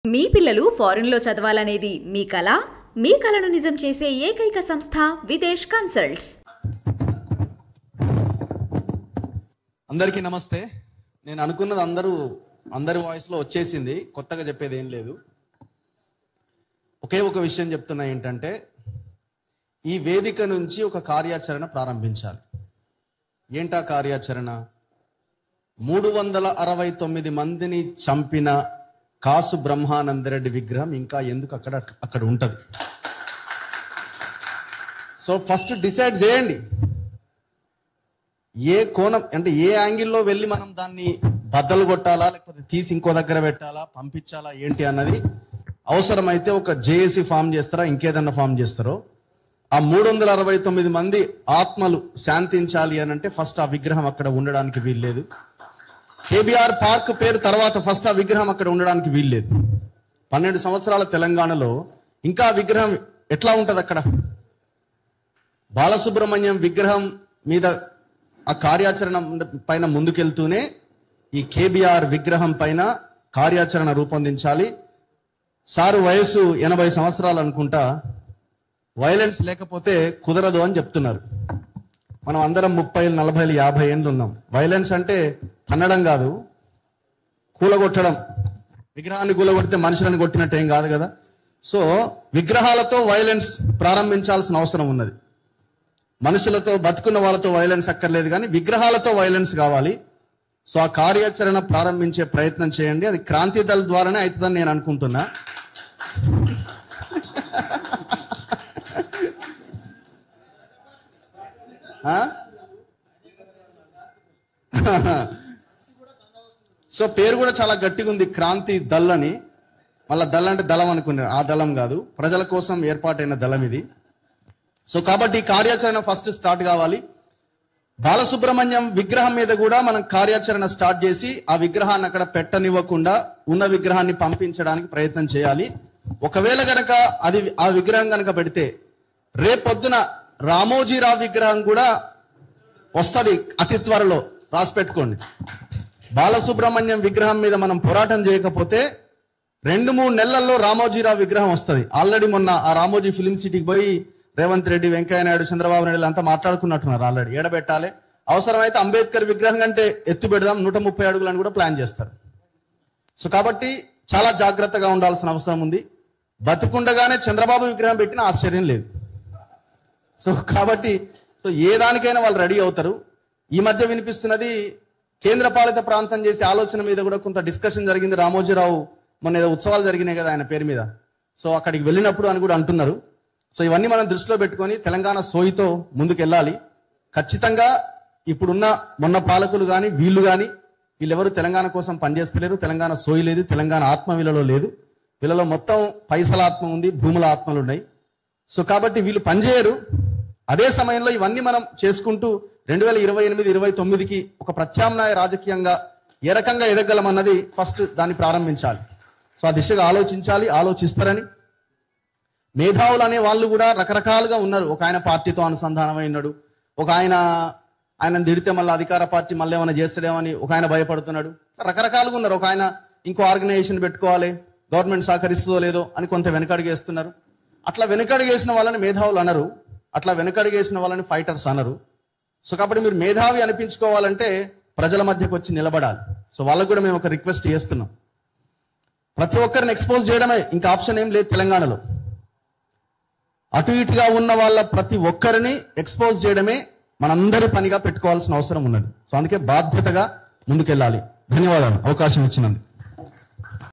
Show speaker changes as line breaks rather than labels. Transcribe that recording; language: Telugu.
మీ పిల్లలు ఫారెన్లో చదవాలనేది మీ కల. మీ కలను నిజం చేసే ఏకైక సంస్థ విదేశ్ కన్సల్ట్స్.
అందరికీ నమస్తే. నేను అనుకున్నది అందరి వాయిస్లో వచ్చేసింది. కొత్తగా చెప్పేది ఏం లేదు. ఒకే ఒక విషయం చెప్తున్నా, ఏంటంటే ఈ వేదిక నుంచి ఒక కార్యాచరణ ప్రారంభించాలి. ఏంటా కార్యాచరణ? 369 మందిని చంపిన కాసు బ్రహ్మానందరెడ్డి విగ్రహం ఇంకా ఎందుకు అక్కడ ఉంటది? సో ఫస్ట్ డిసైడ్ చేయండి, ఏ కోణం అంటే ఏ యాంగిల్లో వెళ్ళి మనం దాన్ని బద్దలు కొట్టాలా, లేకపోతే తీసి ఇంకో దగ్గర పెట్టాలా, పంపించాలా, ఏంటి అన్నది. అవసరమైతే ఒక జేఏసీ ఫామ్ చేస్తారా, ఇంకేదన్నా ఫామ్ చేస్తారో. ఆ 369 మంది ఆత్మలు శాంతించాలి అని అంటే ఫస్ట్ ఆ విగ్రహం అక్కడ ఉండడానికి వీల్లేదు. కేబీఆర్ పార్క్ పేరు తర్వాత ఫస్ట్ ఆ విగ్రహం అక్కడ ఉండడానికి వీల్లేదు. 12 సంవత్సరాల తెలంగాణలో ఇంకా ఆ విగ్రహం ఎట్లా ఉంటది అక్కడ? బాలసుబ్రహ్మణ్యం విగ్రహం మీద ఆ కార్యాచరణ పైన ముందుకెళ్తూనే ఈ కేబీఆర్ విగ్రహం పైన కార్యాచరణ రూపొందించాలి. సారు వయసు 80 సంవత్సరాలు అనుకుంటా. వైలెన్స్ లేకపోతే కుదరదు అని చెప్తున్నారు. మనం అందరం 30, 40, 50 ఏళ్ళు ఉన్నాం. వైలెన్స్ అంటే తన్నడం కాదు, కూలగొట్టడం. విగ్రహాన్ని కూలగొడితే మనుషులను కొట్టినట్టు ఏం కాదు కదా. సో విగ్రహాలతో వైలెన్స్ ప్రారంభించాల్సిన అవసరం ఉన్నది. మనుషులతో, బతుకున్న వాళ్ళతో వైలెన్స్ అక్కర్లేదు, కానీ విగ్రహాలతో వైలెన్స్ కావాలి. సో ఆ కార్యాచరణ ప్రారంభించే ప్రయత్నం చేయండి. అది క్రాంతి దళ ద్వారానే అవుతుందని నేను అనుకుంటున్నా. సో పేరు కూడా చాలా గట్టిగా ఉంది, క్రాంతి దళ్ అని. మళ్ళీ దళ్ అంటే దళం అనుకున్నారు, ఆ దళం కాదు, ప్రజల కోసం ఏర్పాటైన దళం ఇది. సో కాబట్టి కార్యాచరణ ఫస్ట్ స్టార్ట్ కావాలి. బాలసుబ్రహ్మణ్యం విగ్రహం మీద కూడా మనం కార్యాచరణ స్టార్ట్ చేసి ఆ విగ్రహాన్ని అక్కడ పెట్టనివ్వకుండా ఉన్న విగ్రహాన్ని పంపించడానికి ప్రయత్నం చేయాలి. ఒకవేళ గనక అది ఆ విగ్రహం కనుక పెడితే రేపొద్దున రామోజీరావు విగ్రహం కూడా వస్తుంది అతి త్వరలో, రాసి పెట్టుకోండి. బాలసుబ్రహ్మణ్యం విగ్రహం మీద మనం పోరాటం చేయకపోతే 2-3 నెలల్లో రామోజీరావు విగ్రహం వస్తుంది. ఆల్రెడీ మొన్న ఆ రామోజీ ఫిలిం సిటీకి పోయి రేవంత్ రెడ్డి, వెంకయ్య నాయుడు, చంద్రబాబు నాయుడు అంతా మాట్లాడుకున్నట్టున్నారు. ఆల్రెడీ ఏడబెట్టాలి, అవసరమైతే అంబేద్కర్ విగ్రహం కంటే ఎత్తు పెడదాం, 130 అడుగులని కూడా ప్లాన్ చేస్తారు. సో కాబట్టి చాలా జాగ్రత్తగా ఉండాల్సిన అవసరం ఉంది. బతుకుండగానే చంద్రబాబు విగ్రహం పెట్టినా ఆశ్చర్యం లేదు. సో కాబట్టి ఏ దానికైనా వాళ్ళు రెడీ అవుతారు. ఈ మధ్య వినిపిస్తున్నది కేంద్ర పాలిత ప్రాంతం చేసే ఆలోచన మీద కూడా కొంత డిస్కషన్ జరిగింది. రామోజీరావు మొన్న ఏదో ఉత్సవాలు జరిగినాయి కదా ఆయన పేరు మీద, సో అక్కడికి వెళ్ళినప్పుడు అని కూడా అంటున్నారు. సో ఇవన్నీ మనం దృష్టిలో పెట్టుకొని తెలంగాణ సోయితో ముందుకెళ్ళాలి. ఖచ్చితంగా ఇప్పుడున్న మొన్న పాలకులు కానీ వీళ్ళు కానీ వీళ్ళెవరు తెలంగాణ కోసం పనిచేస్తలేరు. తెలంగాణ సోయి లేదు, తెలంగాణ ఆత్మ వీళ్ళలో లేదు. వీళ్ళలో మొత్తం పైసల ఆత్మ ఉంది, భూముల ఆత్మలు ఉన్నాయి. సో కాబట్టి వీళ్ళు పనిచేయరు. అదే సమయంలో ఇవన్నీ మనం చేసుకుంటూ 2028-29కి ఒక ప్రత్యామ్నాయ రాజకీయంగా ఏ రకంగా ఎదగలమన్నది ఫస్ట్ దాన్ని ప్రారంభించాలి. సో ఆ దిశగా ఆలోచించాలి, ఆలోచిస్తారని. మేధావులు అనే వాళ్ళు కూడా రకరకాలుగా ఉన్నారు. ఒక ఆయన పార్టీతో అనుసంధానమై ఉన్నాడు, ఒక ఆయన తిడితే మళ్ళీ అధికార పార్టీ మళ్ళీ ఏమైనా చేస్తాడేమని ఒక ఆయన భయపడుతున్నాడు. రకరకాలుగా ఉన్నారు. ఒక ఆయన ఇంకో ఆర్గనైజేషన్ పెట్టుకోవాలి, గవర్నమెంట్ సహకరిస్తుందో లేదో అని కొంత వెనకడుగేస్తున్నారు. అట్లా వెనకడుగేసిన వాళ్ళని మేధావులు అనరు, అట్లా వెనకడుగేసిన వాళ్ళని ఫైటర్స్ అనరు. సో కాబట్టి మీరు మేధావి అనిపించుకోవాలంటే ప్రజల మధ్యకు వచ్చి నిలబడాలి. సో వాళ్ళకు కూడా మేము ఒక రిక్వెస్ట్ చేస్తున్నాం, ప్రతి ఒక్కరిని ఎక్స్పోజ్ చేయడమే, ఇంకా ఆప్షన్ ఏం లేదు తెలంగాణలో. అటు ఇటుగా ఉన్న వాళ్ళ ప్రతి ఒక్కరిని ఎక్స్పోజ్ చేయడమే మనందరి పనిగా పెట్టుకోవాల్సిన అవసరం ఉన్నది. సో అందుకే బాధ్యతగా ముందుకెళ్ళాలి. ధన్యవాదాలు అవకాశం ఇచ్చినందుకు.